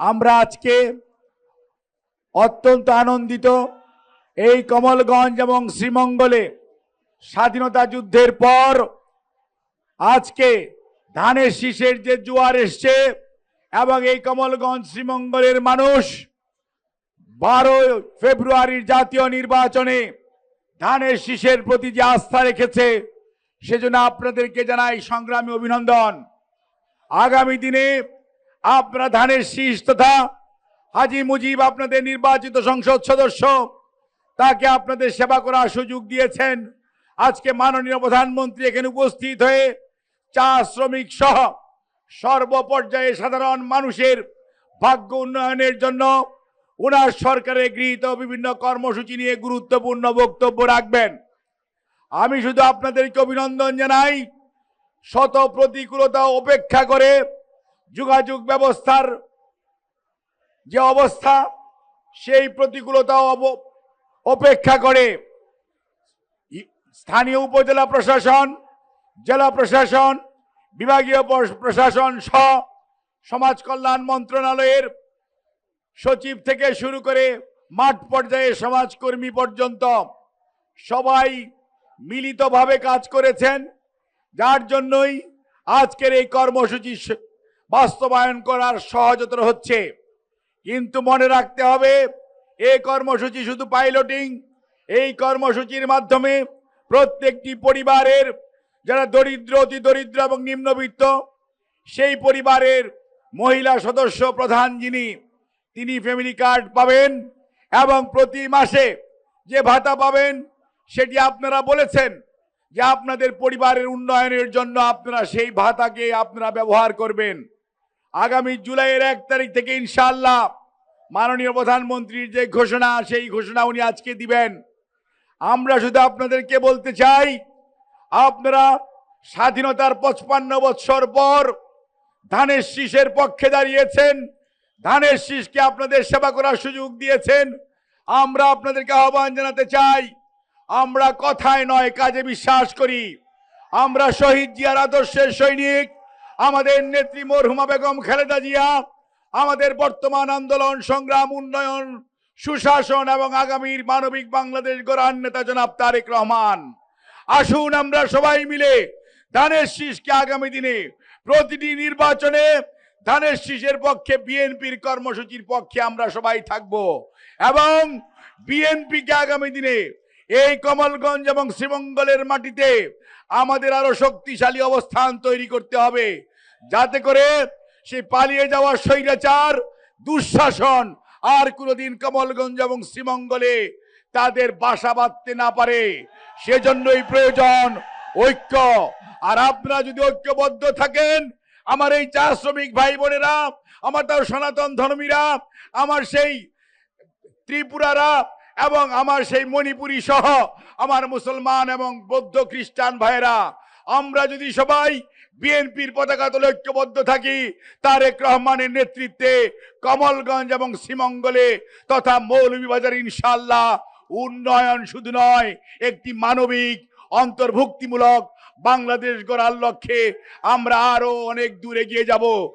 আমরা আজকে অত্যন্ত আনন্দিত। এই কমলগঞ্জ এবং শ্রীমঙ্গলে স্বাধীনতা যুদ্ধের পর আজকে ধানের শীষের যে জোয়ার এসছে এবং এই কমলগঞ্জ শ্রীমঙ্গলের মানুষ 12 ফেব্রুয়ারির জাতীয় নির্বাচনে ধানের শীষের প্রতি যে আস্থা রেখেছে সেজন্য আপনাদেরকে জানাই সংগ্রামী অভিনন্দন। আগামী দিনে আপনারা ধানের শীষ তথা হাজী মুজিব আপনাদের নির্বাচিত সংসদ সদস্য, তাকে আপনাদের সেবা করার সুযোগ দিয়েছেন। আজকে মাননীয় প্রধানমন্ত্রী এখানে উপস্থিত হয়ে চা শ্রমিক সহ সর্বপর্যায়ে সাধারণ মানুষের ভাগ্য উন্নয়নের জন্য ওনার সরকারের গৃহীত বিভিন্ন কর্মসূচি নিয়ে গুরুত্বপূর্ণ বক্তব্য রাখবেন। আমি শুধু আপনাদেরকে অভিনন্দন জানাই। শত প্রতিকূলতা উপেক্ষা করে যোগাযোগ ব্যবস্থার যে অবস্থা, সেই প্রতিকূলতা উপেক্ষা করে স্থানীয় উপজেলা প্রশাসন, জেলা প্রশাসন, বিভাগীয় প্রশাসন সহ সমাজ কল্যাণ মন্ত্রণালয়ের সচিব থেকে শুরু করে মাঠ পর্যায়ে সমাজকর্মী পর্যন্ত সবাই মিলিতভাবে কাজ করেছেন, যার জন্যই আজকের এই কর্মসূচি বাস্তবায়ন করার সহজতর হচ্ছে। কিন্তু মনে রাখতে হবে, এই কর্মসূচি শুধু পাইলটিং। এই কর্মসূচির মাধ্যমে প্রত্যেকটি পরিবারের যারা দরিদ্র, অতি দরিদ্র এবং নিম্নবিত্ত, সেই পরিবারের মহিলা সদস্য প্রধান তিনি ফ্যামিলি কার্ড পাবেন এবং প্রতি মাসে যে ভাতা পাবেন সেটি আপনারা বলেছেন যে আপনাদের পরিবারের উন্নয়নের জন্য আপনারা সেই ভাতাকে আপনারা ব্যবহার করবেন। আগামী জুলাইয়ের 1 তারিখ থেকে ইনশাআল্লাহ মাননীয় প্রধানমন্ত্রীর যে ঘোষণা, সেই ঘোষণা উনি আজকে দিবেন। আমরা শুধু আপনাদেরকে বলতে চাই, আপনারা স্বাধীনতার 55 বৎসর পর ধানের শীষের পক্ষে দাঁড়িয়েছেন, ধানের শীষকে আপনাদের সেবা করার সুযোগ দিয়েছেন। আমরা আপনাদেরকে আহ্বান জানাতে চাই, আমরা কথায় নয় কাজে বিশ্বাস করি। আমরা শহীদ জিয়ার আদর্শের সৈনিক। আমাদের নেত্রী মরহুমা বেগম খালেদা জিয়া আমাদের বর্তমান আন্দোলন, সংগ্রাম, উন্নয়ন, সুশাসন এবং আগামীর মানবিক বাংলাদেশ গড়ার নেতা জনাব তারেক রহমান। আসুন আমরা সবাই মিলে ধানের শীষকে আগামী দিনে প্রতিটি নির্বাচনে ধানের শীষের পক্ষে, বিএনপির কর্মসূচির পক্ষে আমরা সবাই থাকব এবং বিএনপিকে আগামী দিনে এই কমলগঞ্জ এবং শ্রীমঙ্গলের মাটিতে আমাদের আরো শক্তিশালী অবস্থান তৈরি করতে হবে, যাতে করে সেই পালিয়ে যাওয়া স্বৈরাচার, দুঃশাসন আর কোনোদিন কমলগঞ্জ এবং শ্রীমঙ্গলে তাদের বাসা বাঁধতে না পারে। সেজন্যই প্রয়োজন ঐক্য। আর আপনারা যদি ঐক্যবদ্ধ থাকেন, আমার এই চা শ্রমিক ভাই বোনেরা, আমার তার সনাতন ধর্মীরা, আমার সেই ত্রিপুরারা এবং আমার সেই মণিপুরী সহ আমার মুসলমান এবং বৌদ্ধ খ্রিস্টান ভাইরা, আমরা যদি সবাই বিএনপির পতাকা তলে ঐক্যবদ্ধ থাকি, তারেক রহমানের নেতৃত্বে কমলগঞ্জ এবং শ্রীমঙ্গলে তথা মৌলভীবাজার ইনশাআল্লাহ উন্নয়ন শুধু নয়, একটি মানবিক অন্তর্ভুক্তিমূলক বাংলাদেশ গড়ার লক্ষ্যে আমরা আরো অনেক দূর এগিয়ে যাব।